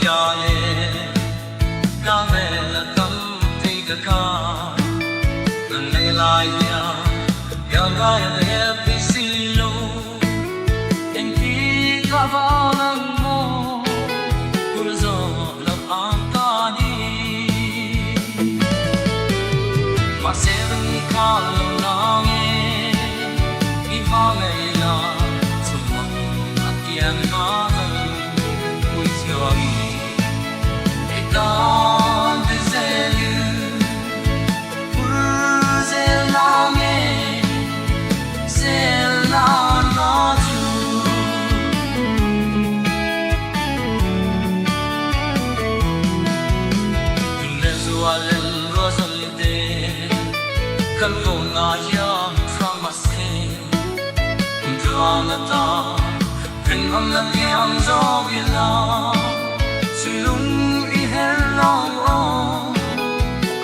ya ye ka me la tam ti ka ka ne la ya ya ga ya pi si lo en ki ka ba lang mo kurzo la Anka ni ma se ni ka lo na nge ki ma me la so ma akian ma kan ko na ya from masse drama ta kan am na yang zo gila silung I hello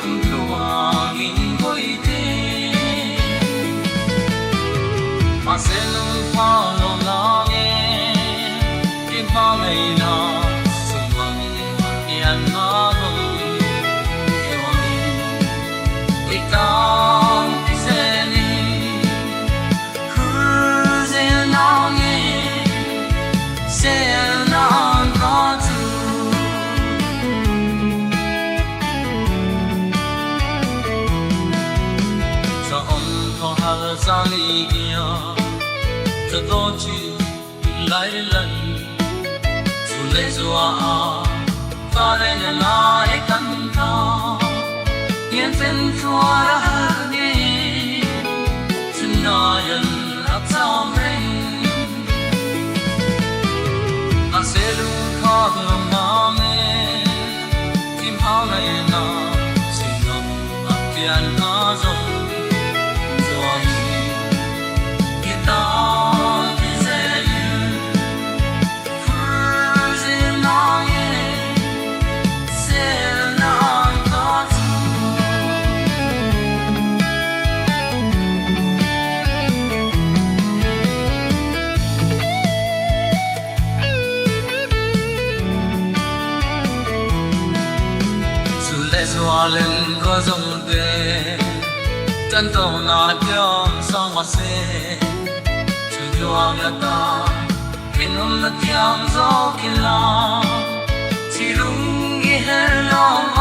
kan lua in koi te masse lu pa lo na nge ki pa mai na so ma yan na go itaจะโดนจีไล่ลันสุเลสวาฟาเรนลาเอกันตาเย็นเป็นทัวร์ฮันนี่ฉันนายันรับจำเองอาเซลูคาดลงน้ำเองทิมหาในนาสิ่งนั้นอักยันอาจงlên có dòng về chân tàu na theo sang mặt xe chú cho nhà ta bên hôm là theo gió kia la chỉ đúng nghe lòng